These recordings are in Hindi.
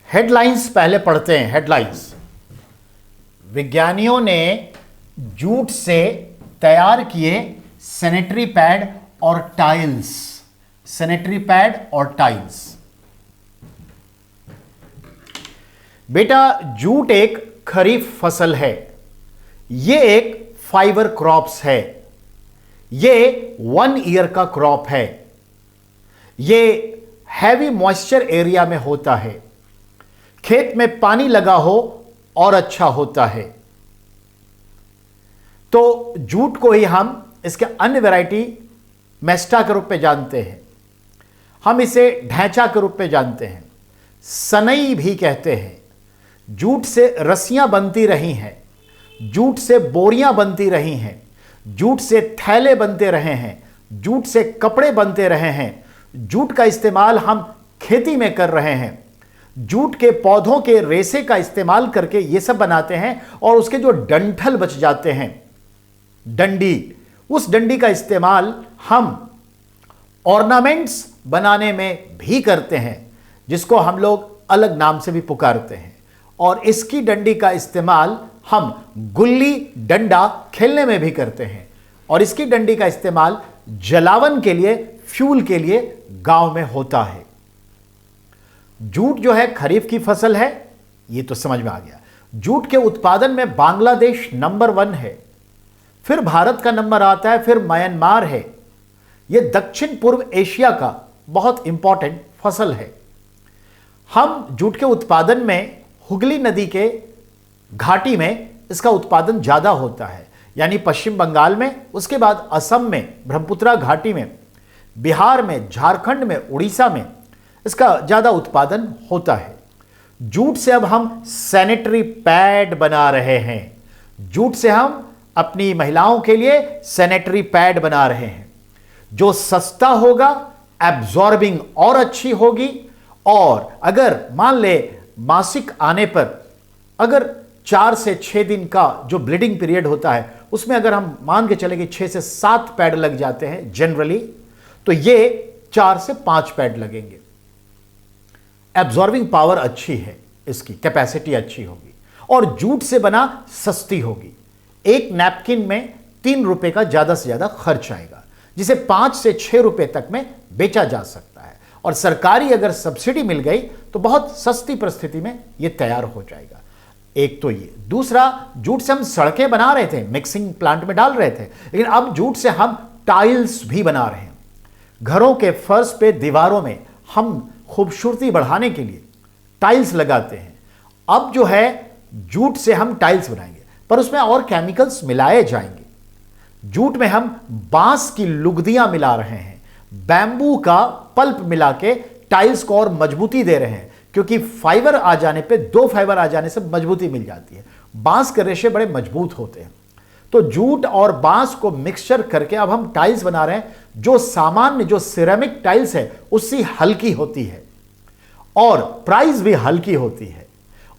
हेडलाइंस पहले पढ़ते हैं। हेडलाइंस, विज्ञानियों ने जूट से तैयार किए सैनिटरी पैड और टाइल्स। सैनिटरी पैड और टाइल्स। बेटा, जूट एक खरीफ फसल है, यह एक फाइबर क्रॉप्स है, यह 1 ईयर का क्रॉप है, यह हैवी मॉइस्चर एरिया में होता है, खेत में पानी लगा हो और अच्छा होता है। तो जूट को ही हम इसके अन्य वैरायटी मेस्टा के रूप में जानते हैं, हम इसे ढैंचा के रूप में जानते हैं, सनई भी कहते हैं। जूट से रस्सियां बनती रही हैं, जूट से बोरियां बनती रही हैं, जूट से थैले बनते रहे हैं, जूट से कपड़े बनते रहे हैं। जूट का इस्तेमाल हम खेती में कर रहे हैं, जूट के पौधों के रेशे का इस्तेमाल करके ये सब बनाते हैं। और उसके जो डंठल बच जाते हैं, डंडी, उस डंडी का इस्तेमाल हम ऑर्नामेंट्स बनाने में भी करते हैं, जिसको हम लोग अलग नाम से भी पुकारते हैं। और इसकी डंडी का इस्तेमाल हम गुल्ली डंडा खेलने में भी करते हैं। और इसकी डंडी का इस्तेमाल जलावन के लिए, फ्यूल के लिए गांव में होता है। जूट जो है खरीफ की फसल है, ये तो समझ में आ गया। जूट के उत्पादन में बांग्लादेश नंबर 1 है, फिर भारत का नंबर आता है, फिर म्यांमार है। यह दक्षिण पूर्व एशिया का बहुत इंपॉर्टेंट फसल है। हम जूट के उत्पादन में हुगली नदी के घाटी में इसका उत्पादन ज्यादा होता है, यानी पश्चिम बंगाल में, उसके बाद असम में, ब्रह्मपुत्रा घाटी में, बिहार में, झारखंड में, उड़ीसा में इसका ज्यादा उत्पादन होता है। जूट से अब हम सैनिटरी पैड बना रहे हैं। जूट से हम अपनी महिलाओं के लिए सैनिटरी पैड बना रहे हैं, जो सस्ता होगा, एब्जॉर्बिंग और अच्छी होगी। और अगर मान ले मासिक आने पर अगर 4 से 6 दिन का जो ब्लीडिंग पीरियड होता है, उसमें अगर हम मान के चले कि 6 से 7 पैड लग जाते हैं जनरली, तो ये 4 से 5 पैड लगेंगे। एब्जॉर्बिंग पावर अच्छी है, इसकी कैपेसिटी अच्छी होगी और जूट से बना सस्ती होगी। एक नैपकिन में 3 रुपए का ज्यादा से ज्यादा खर्च आएगा, जिसे 5 से 6 रुपए तक में बेचा जा सकता है। और सरकारी अगर सब्सिडी मिल गई तो बहुत सस्ती परिस्थिति में यह तैयार हो जाएगा। एक तो ये, दूसरा, जूट से हम सड़कें बना रहे थे, मिक्सिंग प्लांट में डाल रहे थे, लेकिन अब जूट से हम टाइल्स भी बना रहे हैं। घरों के फर्श पे, दीवारों में हम खूबसूरती बढ़ाने के लिए टाइल्स लगाते हैं। अब जो है जूट से हम टाइल्स बनाएंगे, पर उसमें और केमिकल्स मिलाए जाएंगे। जूट में हम बांस की लुगदियां मिला रहे हैं, बैम्बू का पल्प मिला के टाइल्स को और मजबूती दे रहे हैं, क्योंकि फाइबर आ जाने पे, 2 फाइबर आ जाने से मजबूती मिल जाती है। बांस के रेशे बड़े मजबूत होते हैं। तो जूट और बांस को मिक्सचर करके अब हम टाइल्स बना रहे हैं, जो सामान्य जो सिरेमिक टाइल्स है उससे हल्की होती है और प्राइस भी हल्की होती है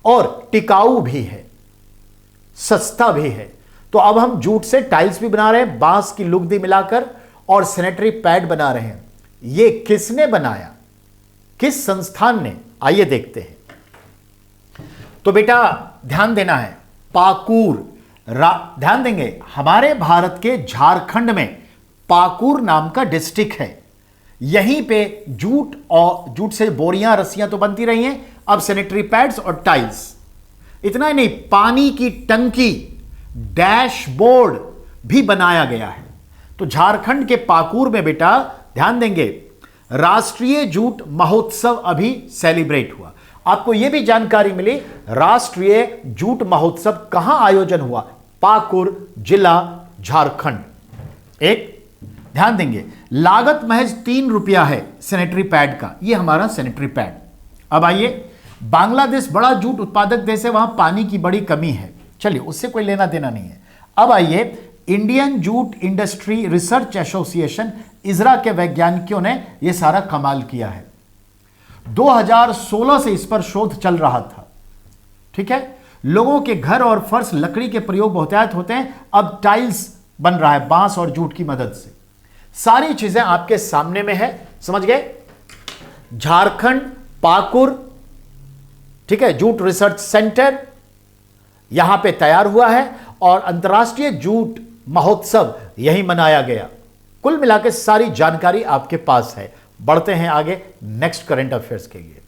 और टिकाऊ भी है, सस्ता भी है। तो अब हम जूट से टाइल्स भी बना रहे हैं, बांस की लुगदी मिलाकर, और सैनिटरी पैड बना रहे हैं। ये किसने बनाया, किस संस्थान ने, आइए देखते हैं। तो बेटा ध्यान देना है, पाकुर, ध्यान देंगे, हमारे भारत के झारखंड में पाकुर नाम का डिस्ट्रिक्ट है। यहीं पे जूट और जूट से बोरियां, रस्सियां तो बनती रही हैं, अब सैनिटरी पैड्स और टाइल्स। इतना ही नहीं, पानी की टंकी, डैशबोर्ड भी बनाया गया है। तो झारखंड के पाकुर में बेटा ध्यान देंगे, राष्ट्रीय जूट महोत्सव अभी सेलिब्रेट हुआ। आपको यह भी जानकारी मिली, राष्ट्रीय जूट महोत्सव कहां आयोजन हुआ, पाकुर जिला, झारखंड। एक ध्यान देंगे, लागत महज 3 रुपया है सैनिटरी पैड का। यह हमारा सैनिटरी पैड। अब आइए, बांग्लादेश बड़ा जूट उत्पादक देश है, वहां पानी की बड़ी कमी है, चलिए उससे कोई लेना देना नहीं है। अब आइए, Indian jute industry research association, IJIRA के वैज्ञानिकों ने यह सारा कमाल किया है। 2016 से इस पर शोध चल रहा था, ठीक है। लोगों के घर और फर्श लकड़ी के प्रयोग बहुतायत होते हैं, अब टाइल्स बन रहा है बांस और जूट की मदद से। सारी चीजें आपके सामने में है, समझ गए। झारखंड, पाकुर, ठीक है, जूट रिसर्च सेंटर यहां पे तैयार हुआ है और अंतर्राष्ट्रीय जूट महोत्सव यही मनाया गया। कुल मिलाकर सारी जानकारी आपके पास है। बढ़ते हैं आगे नेक्स्ट करंट अफेयर्स के लिए।